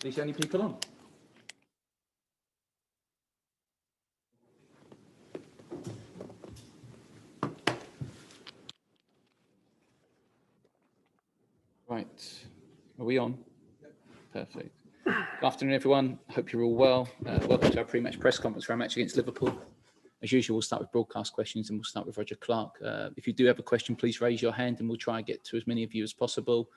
These the only people on? Right, are we on? Perfect. Good afternoon, everyone. I hope you're all well. Welcome to our pre-match press conference for our match against Liverpool. As usual, we'll start with broadcast questions and we'll start with Roger Clark. If you do have a question, please raise your hand and we'll try and get to as many of you as possible.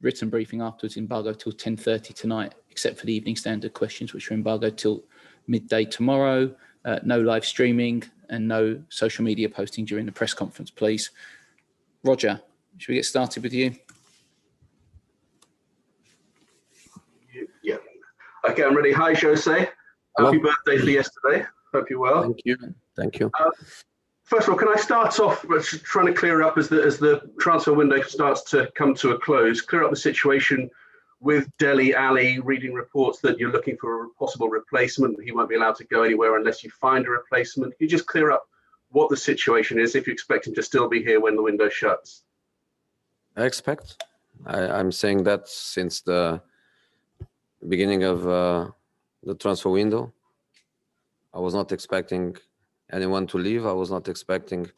Written briefing afterwards, embargo till 10:30 tonight, except for the evening standard questions, which are embargoed till midday tomorrow. No live streaming and no social media posting during the press conference, please. Roger, should we get started with you? Yeah. Okay, I'm ready. Hi, Jose. Hello. Happy birthday for yesterday. Hope you're well. Thank you. Thank you. First of all, can I start off trying to clear up as the transfer window starts to come to a close, clear up the situation with Dele Alli, reading reports that you're looking for a possible replacement. He won't be allowed to go anywhere unless you find a replacement. Can you just clear up what the situation is if you expect him to still be here when the window shuts? I expect. I'm saying that since the beginning of the transfer window. I was not expecting anyone to leave. I was not expecting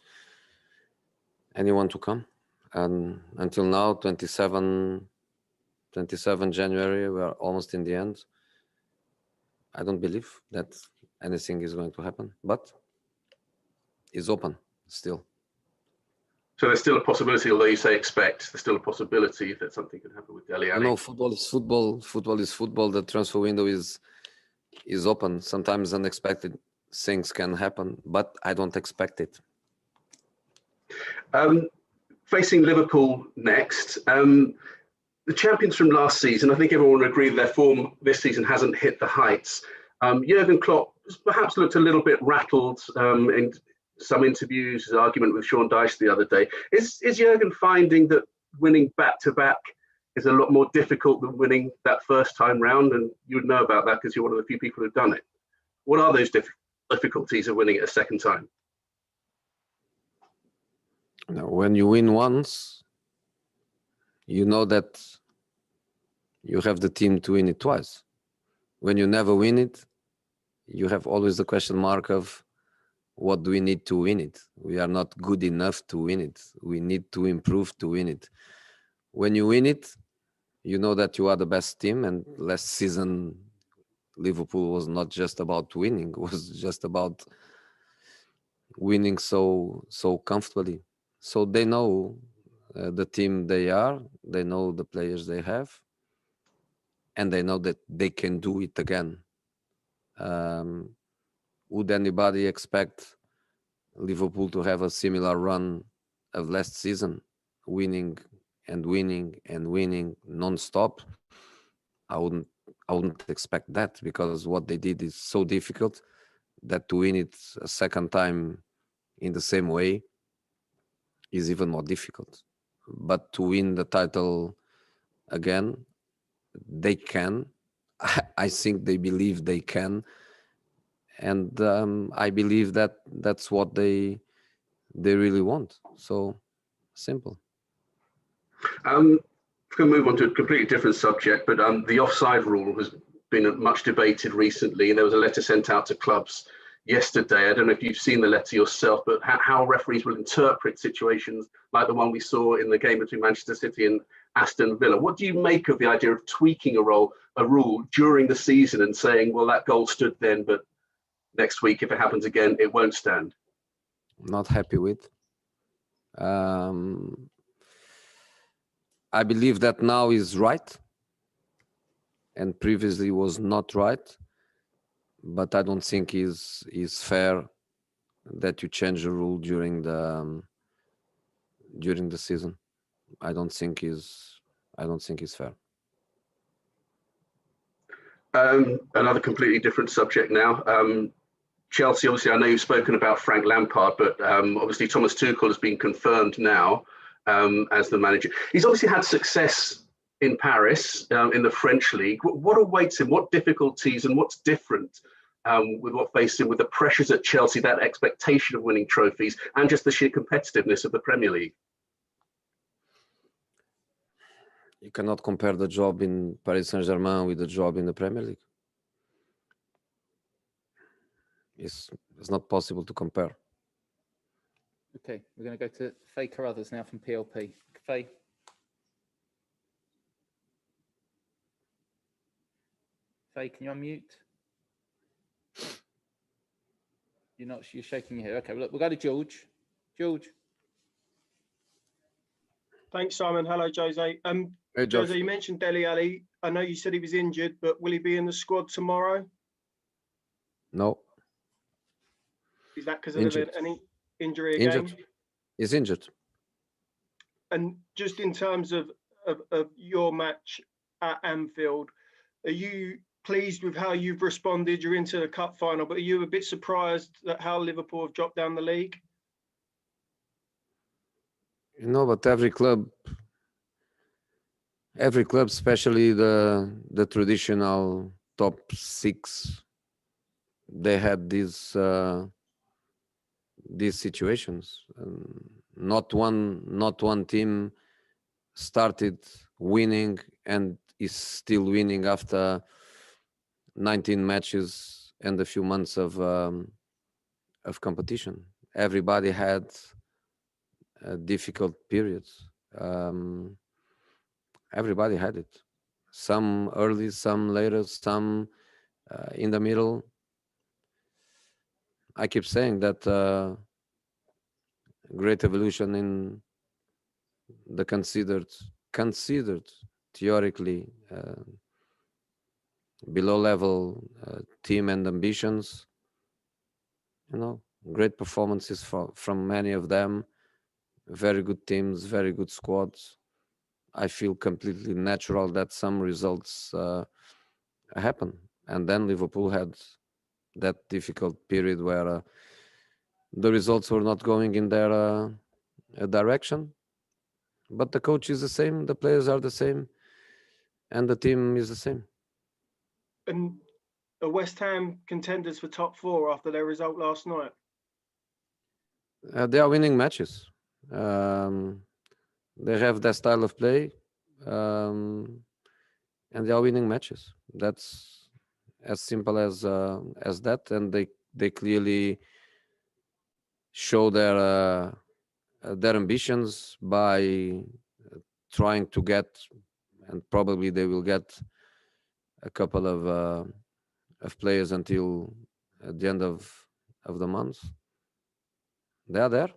anyone to come. And until now, 27 January, we are almost in the end. I don't believe that anything is going to happen, but it's open still. So there's still a possibility, although you say expect, there's still a possibility that something could happen with Dele Alli. No, football is football. Football is football. The transfer window is open. Sometimes unexpected things can happen, but I don't expect it. Facing Liverpool next, the champions from last season, I think everyone would agree their form this season hasn't hit the heights. Jurgen Klopp perhaps looked a little bit rattled in some interviews, his argument with Sean Dyche the other day. Is Jurgen finding that winning back-to-back is a lot more difficult than winning that first time round? And you would know about that because you're one of the few people who've done it. What are those difficulties of winning it a second time? Now, when you win once, you know that you have the team to win it twice. When you never win it, you have always the question mark of what do we need to win it? We are not good enough to win it. We need to improve to win it. When you win it, you know that you are the best team. And last season, Liverpool was not just about winning. It was just about winning so comfortably. So they know the team they are. They know the players they have. And they know that they can do it again. Would anybody expect Liverpool to have a similar run of last season, winning and winning and winning non-stop? I wouldn't expect that, because what they did is so difficult that to win it a second time in the same way is even more difficult. But to win the title again, they can. I think they believe they can. And I believe that that's what they really want. So simple. We're going to move on to a completely different subject, but the offside rule has been much debated recently. There was a letter sent out to clubs yesterday. I don't know if you've seen the letter yourself, but how referees will interpret situations like the one we saw in the game between Manchester City and Aston Villa. What do you make of the idea of tweaking a rule during the season and saying, well, that goal stood then, but next week, if it happens again, it won't stand? Not happy with. I believe that now is right, and previously was not right. But I don't think is fair that you change the rule during the season. I don't think is fair. Another completely different subject now. Chelsea, obviously, I know you've spoken about Frank Lampard, but obviously Thomas Tuchel has been confirmed now as the manager. He's obviously had success in Paris, in the French league. What awaits him? What difficulties and what's different with what faced him with the pressures at Chelsea, that expectation of winning trophies, and just the sheer competitiveness of the Premier League? You cannot compare the job in Paris Saint-Germain with the job in the Premier League. It's not possible to compare. Okay, we're going to go to Faye Carruthers now from PLP. Faye. Faye, can you unmute? You're shaking your head. Okay, well, look, we'll go to George. George. Thanks, Simon. Hello, Jose. Hey, George. Jose, you mentioned Dele Alli. I know you said he was injured, but will he be in the squad tomorrow? No. Is that because of any injury Injured. again? He's injured. And just in terms of your match at Anfield, are you pleased with how you've responded? You're into the cup final, but are you a bit surprised at how Liverpool have dropped down the league? But every club, especially the traditional top 6, they had these situations. Not one team started winning and is still winning after 19 matches and a few months of competition. Everybody had difficult periods. Everybody had it. Some early, some later, some in the middle. I keep saying that great evolution in the considered theoretically below level team and ambitions. Great performances from many of them. Very good teams, very good squads. I feel completely natural that some results happen. And then Liverpool had that difficult period where the results were not going in their direction. But the coach is the same, the players are the same, and the team is the same. And are West Ham contenders for top 4 after their result last night? They are winning matches. They have their style of play, and they are winning matches. That's as simple as that. And they clearly show their ambitions by trying to get, and probably they will get a couple of players until at the end of the month. They are there.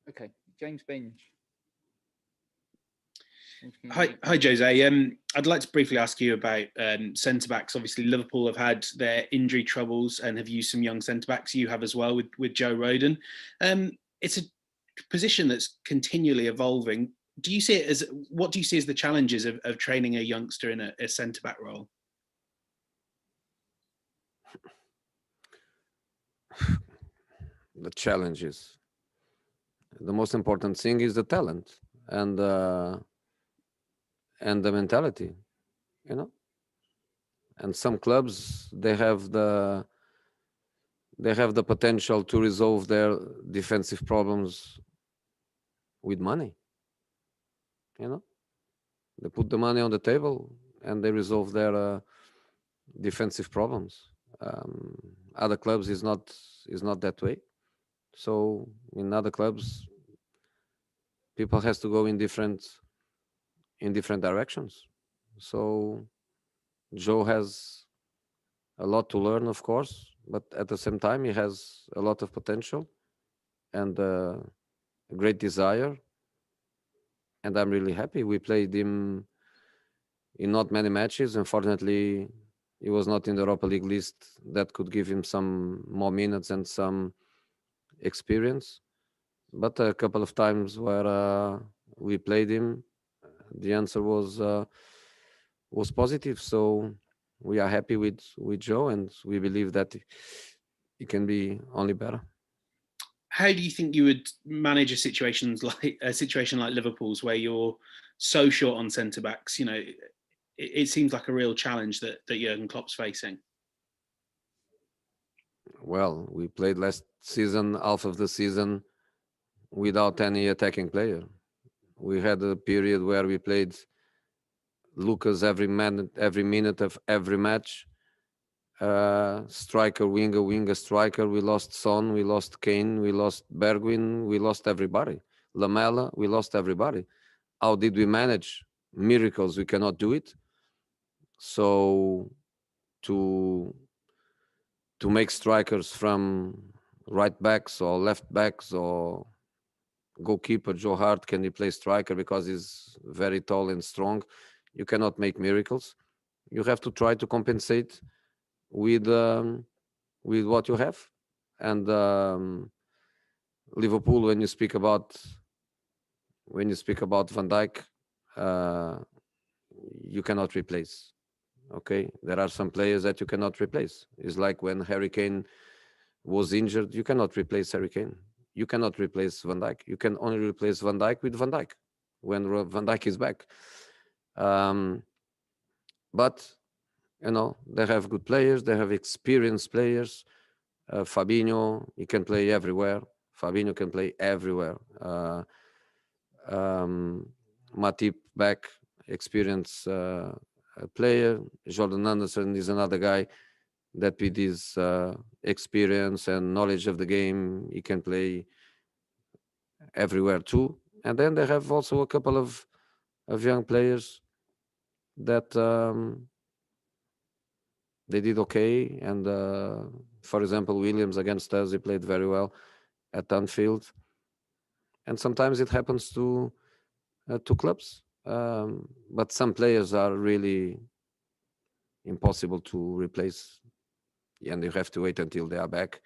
Okay, James Binge. Hi, Jose. I'd like to briefly ask you about centre-backs. Obviously, Liverpool have had their injury troubles and have used some young centre-backs. You have as well with Joe Rodon. It's a position that's continually evolving. What do you see as the challenges of training a youngster in a centre-back role? The challenges. The most important thing is the talent and the mentality, And some clubs, they have the potential to resolve their defensive problems with money. They put the money on the table and they resolve their defensive problems. Other clubs is not that way. So in other clubs, people has to go in different directions. So Joe has a lot to learn, of course, but at the same time, he has a lot of potential and a great desire. And I'm really happy. We played him in not many matches. Unfortunately, he was not in the Europa League list that could give him some more minutes and some experience. But a couple of times where we played him, the answer was positive. So we are happy with Joe, and we believe that it can be only better. How do you think you would manage a situation like Liverpool's, where you're so short on centre backs? It seems like a real challenge that Jurgen Klopp's facing. Well, we played last season, half of the season, without any attacking player. We had a period where we played Lucas every minute of every match. Striker, winger, striker. We lost Son, we lost Kane, we lost Bergwijn, we lost everybody. Lamela, we lost everybody. How did we manage? Miracles, we cannot do it. So to make strikers from right backs or left backs or goalkeeper, Joe Hart, can he play striker because he's very tall and strong? You cannot make miracles. You have to try to compensate with what you have. And Liverpool, when you speak about Van Dijk, you cannot replace. Okay, there are some players that you cannot replace. It's like when Harry Kane was injured, you cannot replace Harry Kane. You cannot replace Van Dijk. You can only replace Van Dijk with Van Dijk when Van Dijk is back. But you know, they have good players. They have experienced players. Fabinho, he can play everywhere. Fabinho can play everywhere. Matip back, experienced player. Jordan Anderson is another guy that with his experience and knowledge of the game, he can play everywhere too. And then they have also a couple of young players that they did okay. And for example, Williams against us, he played very well at Anfield. And sometimes it happens to clubs. But some players are really impossible to replace, and you have to wait until they are back.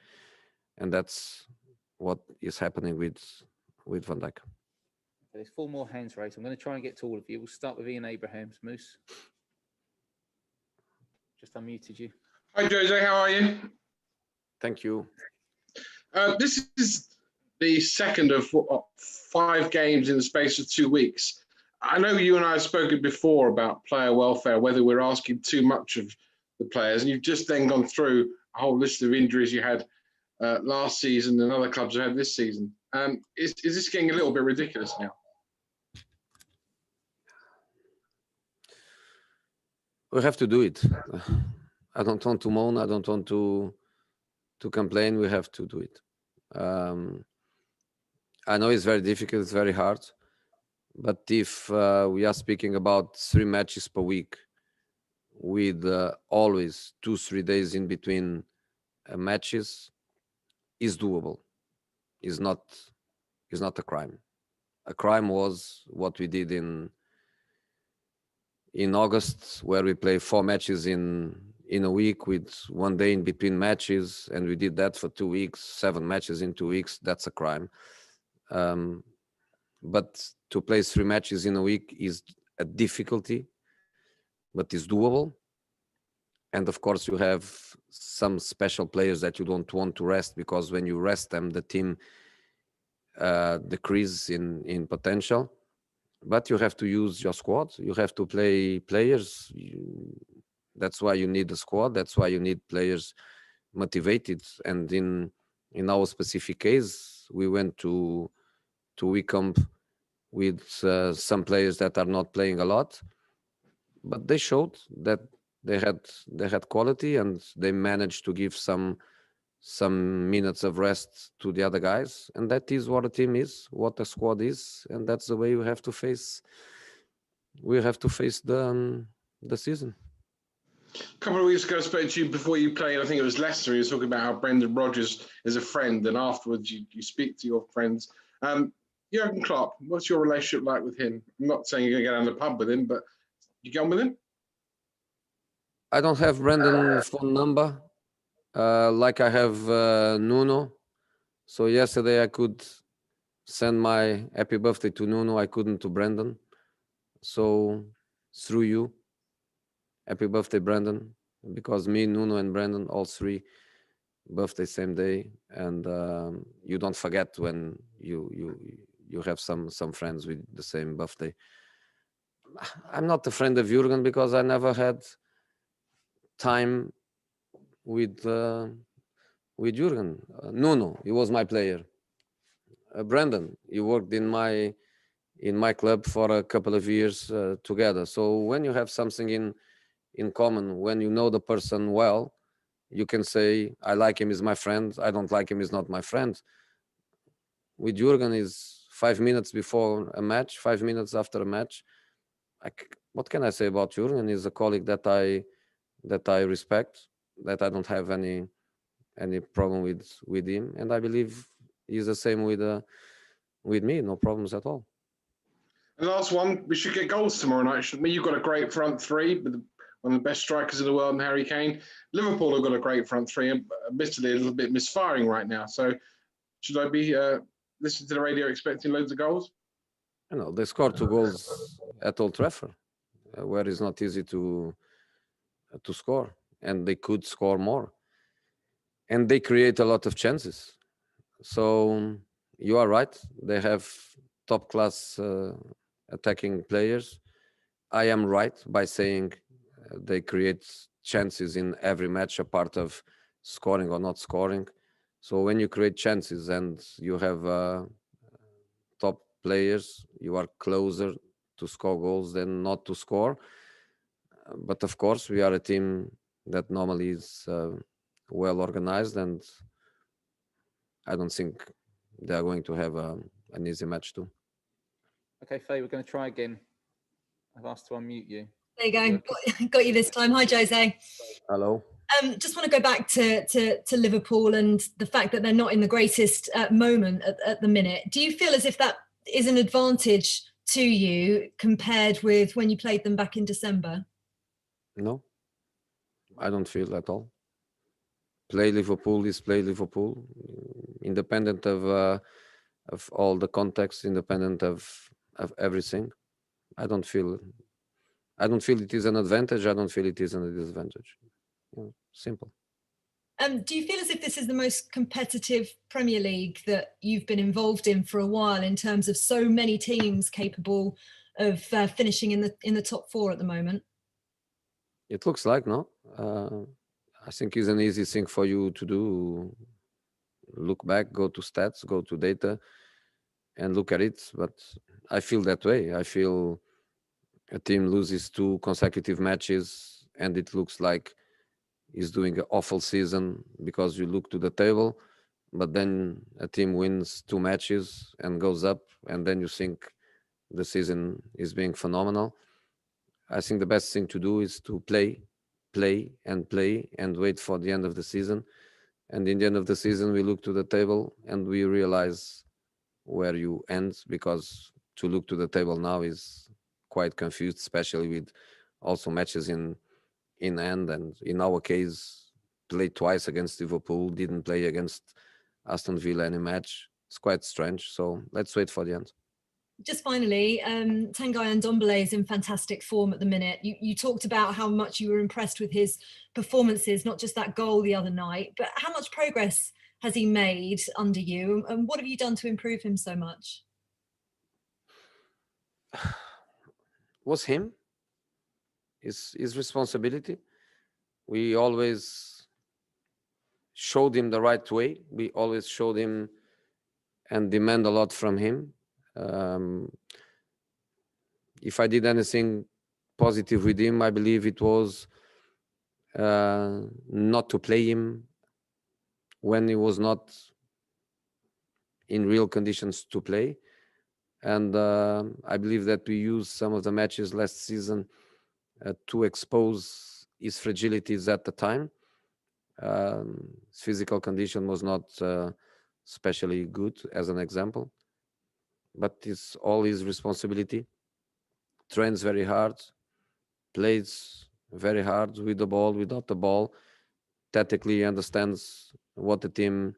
And that's what is happening with Van Dijk. There's 4 more hands raised. I'm going to try and get to all of you. We'll start with Ian Abrahams. Moose, just unmuted you. Hi, Jose. How are you? Thank you. This is the second of 5 games in the space of 2 weeks. I know you and I have spoken before about player welfare, whether we're asking too much of the players, and you've just then gone through a whole list of injuries you had last season and other clubs have had this season. Is this getting a little bit ridiculous now? We have to do it. I don't want to moan. I don't want to complain. We have to do it. I know it's very difficult. It's very hard. But if we are speaking about 3 matches per week with always 2-3 days in between matches, is doable. Is not a crime. A crime was what we did in August, where we play 4 matches in a week with 1 day in between matches, and we did that for 2 weeks, 7 matches in 2 weeks. That's a crime. But to play 3 matches in a week is a difficulty, but is doable. And of course, you have some special players that you don't want to rest, because when you rest them, the team decreases in potential. But you have to use your squad. You have to play players. That's why you need a squad. That's why you need players motivated. And in our specific case, we went to Wycombe with some players that are not playing a lot, but they showed that they had quality, and they managed to give some minutes of rest to the other guys. And that is what a team is, what a squad is, and that's the way we have to face the season. A couple of weeks ago, I spoke to you before you played. I think it was Leicester. You were talking about how Brendan Rodgers is a friend, and afterwards you speak to your friends. Jurgen Klopp, what's your relationship like with him? I'm not saying you're going to get on the pub with him, but you get on with him? I don't have Brendan's phone number like I have Nuno. So yesterday I could send my happy birthday to Nuno. I couldn't to Brendan. So through you, happy birthday, Brendan, because me, Nuno, and Brendan, all 3 birthday same day. And you don't forget when you have some friends with the same birthday. I'm not a friend of Jurgen because I never had time with Jurgen. Nuno, he was my player. Brendan, he worked in my in my club for a couple of years together. So when you have something in common, when you know the person well, you can say, I like him, he's my friend. I don't like him, he's not my friend. With Jurgen, is 5 minutes before a match, 5 minutes after a match. What can I say about Jurgen? He's a colleague that I respect, that I don't have any problem with him, and I believe he's the same with me. No problems at all. And last one, we should get goals tomorrow night, shouldn't we? You've got a great front three with one of the best strikers in the world, Harry Kane. Liverpool have got a great front three, and admittedly a little bit misfiring right now. So should I be listening to the radio expecting loads of goals? You know, they scored 2 goals at Old Trafford, where it's not easy to score, and they could score more, and they create a lot of chances. So you are right, they have top class attacking players. I am right by saying they create chances in every match, a part of scoring or not scoring. So when you create chances and you have top players, you are closer to score goals than not to score. But of course, we are a team that normally is well organized, and I don't think they are going to have an easy match too. Okay, Faye, we're going to try again. I've asked to unmute you. There you go. Got you this time. Hi, Jose. Hello. Just want to go back to Liverpool and the fact that they're not in the greatest moment at the minute. Do you feel as if that is an advantage to you compared with when you played them back in December? No, I don't feel at all. Play Liverpool is play Liverpool, independent of all the context, independent of everything. I don't feel it is an advantage. I don't feel it is a disadvantage. Simple. Do you feel as if this is the most competitive Premier League that you've been involved in for a while, in terms of so many teams capable of finishing in the top 4 at the moment? It looks like, no. I think it's an easy thing for you to do. Look back, go to stats, go to data, and look at it. But I feel that way. I feel a team loses 2 consecutive matches, and it looks like he's doing an awful season because you look to the table, but then a team wins 2 matches and goes up, and then you think the season is being phenomenal. I think the best thing to do is to play and wait for the end of the season. And in the end of the season, we look to the table and we realize where you end, because to look to the table now is quite confused, especially with also matches in hand. And in our case, played twice against Liverpool, didn't play against Aston Villa any match. It's quite strange. So let's wait for the end. Just finally, Tanguy Ndombele is in fantastic form at the minute. You talked about how much you were impressed with his performances, not just that goal the other night, but how much progress has he made under you, and what have you done to improve him so much? Was him, his responsibility. We always showed him the right way. We always showed him and demand a lot from him. If I did anything positive with him, I believe it was not to play him when he was not in real conditions to play. And I believe that we used some of the matches last season to expose his fragilities at the time. His physical condition was not especially good, as an example. But it's all his responsibility. Trains very hard, plays very hard with the ball, without the ball. Tactically understands what the team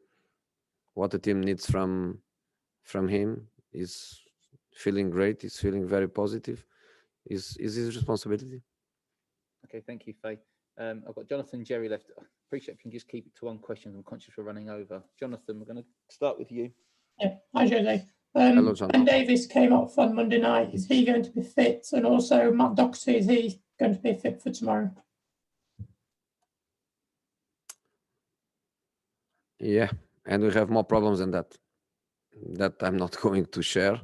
needs from him. He's feeling great. He's feeling very positive. Is his responsibility. Okay, thank you, Faye. I've got Jonathan, Jerry left. I appreciate if you can just keep it to one question. I'm conscious we're running over. Jonathan, we're going to start with you. Yeah. Hi, Jose. Hello, John. Ben Davis came off on Monday night. Is he going to be fit? And also, Matt Doherty, is he going to be fit for tomorrow? Yeah, and we have more problems than that. That I'm not going to share.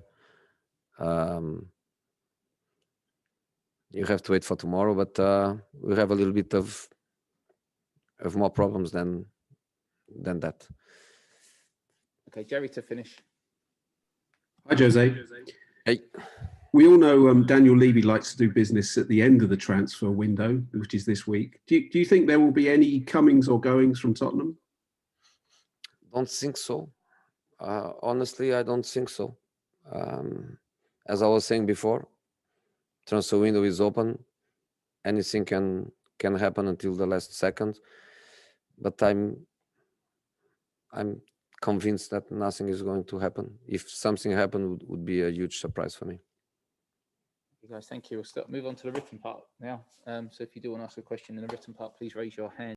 You have to wait for tomorrow, but we have a little bit of more problems than that. Okay, Jerry to finish. Hi, Jose. Hey. We all know Daniel Levy likes to do business at the end of the transfer window, which is this week. Do you think there will be any comings or goings from Tottenham? Don't think so. Honestly, I don't think so. As I was saying before, transfer window is open. Anything can happen until the last second. But I'm convinced that nothing is going to happen. If something happened, would be a huge surprise for me. You guys, thank you. We'll move on to the written part now. So if you do want to ask a question in the written part, please raise your hand.